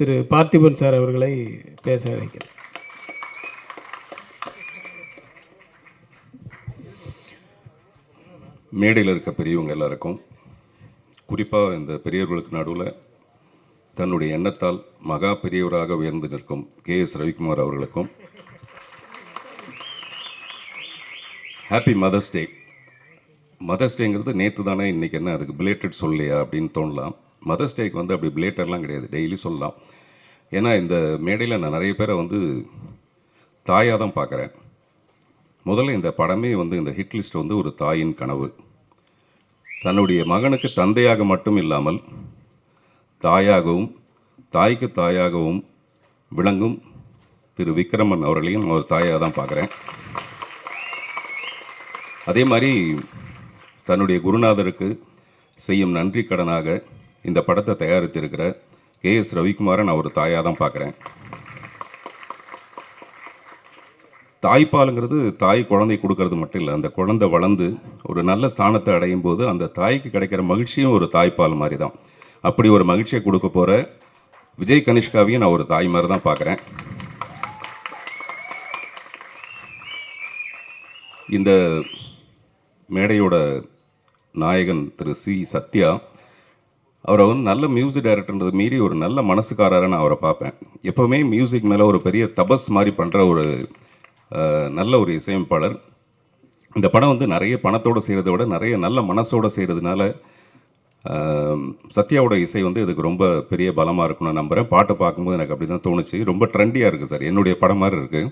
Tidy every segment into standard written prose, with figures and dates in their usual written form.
திரு Parthiban sir அவர்களை பேச அழைக்கிறேன். மேடையில் இருக்க பெரியவங்க எல்லாருக்கும், குறிப்பாக இந்த பெரியவர்களுக்கு நடுவில் தன்னுடைய எண்ணத்தால் மகா பெரியவராக உயர்ந்து நிற்கும் KS ரவிக்குமார் அவர்களுக்கும் ஹாப்பி மதர்ஸ் டே. மதர்ஸ் டேங்கிறது நேற்று தானே, இன்றைக்கி என்ன அதுக்கு பிலேட்டட் சொல்லலையா அப்படின்னு தோணலாம். மதர்ஸ் டேக்கு வந்து அப்படி பிலேட்டர்லாம் கிடையாது, டெய்லி சொல்லலாம். ஏன்னா இந்த மேடையில் நான் நிறைய பேரை வந்து தாயாக தான் பார்க்குறேன். முதல்ல இந்த படமே வந்து இந்த ஹிட் லிஸ்ட் வந்து ஒரு தாயின் கனவு. தன்னுடைய மகனுக்கு தந்தையாக மட்டும் இல்லாமல் தாயாகவும் தாய்க்கு தாயாகவும் விளங்கும் திரு விக்ரமன் அவர்களையும் ஒரு தாயாக தான் பார்க்குறேன். அதே மாதிரி தன்னுடைய குருநாதருக்கு செய்யும் நன்றி கடனாக இந்த படத்தை தயாரித்திருக்கிற KS ரவிக்குமாரை நான் ஒரு தாயாக தான் பார்க்குறேன். தாய்ப்பாலுங்கிறது தாய் குழந்தை கொடுக்கறது மட்டும் இல்லை, அந்த குழந்தை வளர்ந்து ஒரு நல்ல ஸ்தானத்தை அடையும் போது அந்த தாய்க்கு கிடைக்கிற மகிழ்ச்சியும் ஒரு தாய்ப்பால் மாதிரி தான். அப்படி ஒரு மகிழ்ச்சியை கொடுக்க போகிற விஜய் கனிஷ்காவையும் நான் ஒரு தாய் மாதிரி தான் பார்க்குறேன். இந்த மேடையோட நாயகன் திரு சத்யா, அவரை வந்து நல்ல மியூசிக் டைரக்டர்ன்றது மீறி ஒரு நல்ல மனசுக்காரரை நான் அவரை பார்ப்பேன். எப்போவுமே மியூசிக் மேலே ஒரு பெரிய தபஸ் மாதிரி பண்ணுற ஒரு நல்ல ஒரு இசையமைப்பாளர். இந்த படம் வந்து நிறைய பணத்தோடு செய்கிறத விட நிறைய நல்ல மனசோடு செய்கிறதுனால சத்யாவோட இசை வந்து இதுக்கு ரொம்ப பெரிய பலமாக இருக்குன்னு நம்புகிறேன். பாட்டை பார்க்கும்போது எனக்கு அப்படி தான் தோணுச்சு. ரொம்ப ட்ரெண்டியாக இருக்குது சார், என்னுடைய படம் மாதிரி இருக்குது.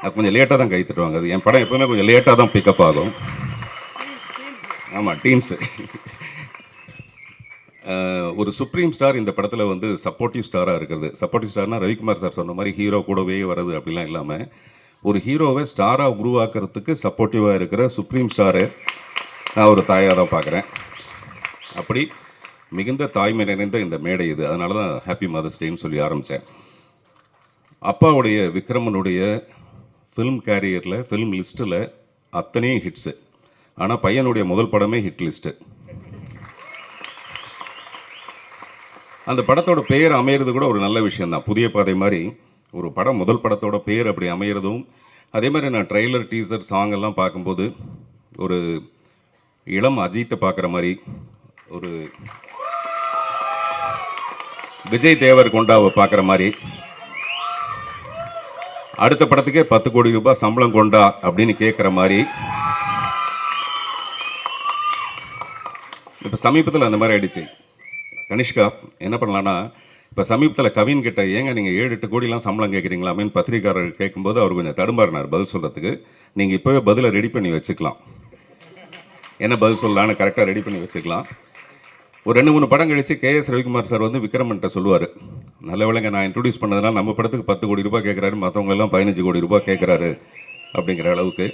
அது கொஞ்சம் லேட்டாக தான் கை தட்டுவாங்க. அது என் படம் எப்போவுமே கொஞ்சம் லேட்டாக தான் பிக்கப் ஆகும். ஆமாம், டீன்ஸு. ஒரு சுப்ரீம் ஸ்டார் இந்த படத்தில் வந்து சப்போர்ட்டிவ் ஸ்டாராக இருக்கிறது. சப்போர்ட்டிவ் ஸ்டார்னால் ரவிக்குமார் சார் சொன்ன மாதிரி ஹீரோ கூடவே வர்றது அப்படிலாம் இல்லாமல் ஒரு ஹீரோவை ஸ்டாராக உருவாக்குறதுக்கு சப்போர்ட்டிவாக இருக்கிற சுப்ரீம் ஸ்டாரை நான் ஒரு தாயாக தான் பார்க்குறேன். அப்படி மிகுந்த தாய்மை நிறைந்த இந்த மேடை இது. அதனால தான் ஹாப்பி மதர்ஸ் டேன்னு சொல்லி ஆரம்பித்தேன். அப்பாவுடைய விக்ரமனுடைய ஃபிலிம் கேரியரில் ஃபிலிம் லிஸ்ட்டில் அத்தனையும் ஹிட்ஸு. ஆனால் பையனுடைய முதல் படமே ஹிட் லிஸ்ட்டு. அந்த படத்தோட பெயர் அமையிறது கூட ஒரு நல்ல விஷயந்தான். புதிய பாதை மாதிரி ஒரு படம் முதல் படத்தோட பெயர் அப்படி அமையிறதும், அதே மாதிரி நான் ட்ரெய்லர் டீசர் சாங் எல்லாம் பார்க்கும்போது ஒரு இளம் அஜித்தை பார்க்குற மாதிரி, ஒரு விஜய் தேவர் கொண்டாவை பார்க்குற மாதிரி, அடுத்த படத்துக்கே 10 கோடி ரூபாய் சம்பளம் கொண்டா அப்படின்னு கேட்குற மாதிரி. இப்போ சமீபத்தில் அந்த மாதிரி ஆயிடுச்சு. கனிஷ்கா என்ன பண்ணலான்னா, இப்போ சமீபத்தில் கவின் கிட்ட ஏங்க நீங்கள் 7-8 கோடிலாம் சம்பளம் கேட்குறீங்களாமேன்னு பத்திரிக்காரர் கேட்கும்போது அவர் கொஞ்சம் தடுமாறினார் பதில் சொல்கிறதுக்கு. நீங்கள் இப்போவே பதிலை ரெடி பண்ணி வச்சுக்கலாம், என்ன பதில் சொல்லலான்னு கரெக்டாக ரெடி பண்ணி வச்சுக்கலாம். ஒரு 2-3 படம் கழித்து KS ரவிக்குமார் சார் வந்து விக்ரமன்ட்ட சொல்லுவார், நல்ல வேளைங்க நான் இன்ட்ரடியூஸ் பண்ணதுனால நம்ம படத்துக்கு 10 கோடி ரூபாய் கேட்குறாரு, மற்றவங்களெல்லாம் 15 கோடி ரூபாய் கேட்குறாரு அப்படிங்கிற அளவுக்கு.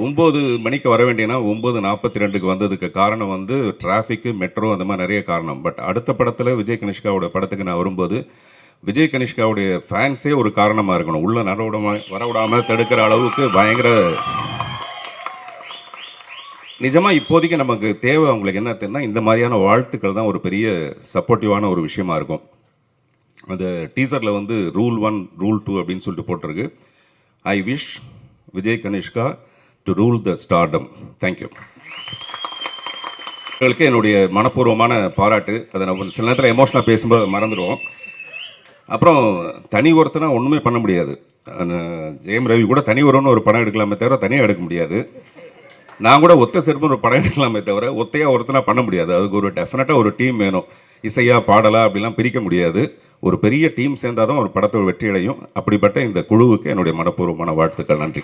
9 மணிக்கு வர வேண்டியனா 9:42க்கு வந்ததுக்கு காரணம் வந்து டிராஃபிக்கு, மெட்ரோ, அந்த மாதிரி நிறைய காரணம். பட் அடுத்த படத்தில் விஜய் கனிஷ்காவோட படத்துக்கு நான் வரும்போது விஜய் கனிஷ்காவுடைய ஃபேன்ஸே ஒரு காரணமாக இருக்கணும். உள்ள வரவிடாமல் தடுக்கிற அளவுக்கு பயங்கர நிஜமாக இப்போதைக்கு நமக்கு தேவை. அவங்களுக்கு என்ன தெரியும்னா, இந்த மாதிரியான வாழ்த்துக்கள் தான் ஒரு பெரிய சப்போர்ட்டிவான ஒரு விஷயமா இருக்கும். அந்த டீசரில் வந்து ரூல் 1 ரூல் 2 அப்படின்னு சொல்லிட்டு போட்டிருக்கு. I wish Vijay Kanishka to rule the stardom. Thank you. உங்களுக்கு என்னுடைய மனப்பூர்வமான பாராட்டு. அதை நம்ம சில நேரத்தில் எமோஷனாக பேசும்போது மறந்துடுவோம். அப்புறம் தனி ஒருத்தனா ஒன்றுமே பண்ண முடியாது. ஜெயம் ரவி கூட தனி ஒருவன்னு ஒரு படம் எடுக்கலாமே தவிர தனியாக எடுக்க முடியாது. நான் கூட ஒத்த செருப்புன்னு ஒரு படம் எடுக்கலாமே தவிர ஒத்தையாக ஒருத்தனா பண்ண முடியாது. அதுக்கு ஒரு டெஃபினட்டாக ஒரு டீம் வேணும். இசையா பாடலா அப்படிலாம் பிரிக்க முடியாது. ஒரு பெரிய டீம் சேர்ந்தால் தான் ஒரு படத்தோட வெற்றி அடையும். அப்படிப்பட்ட இந்த குழுவுக்கு என்னுடைய மனப்பூர்வமான வாழ்த்துக்கள். நன்றி.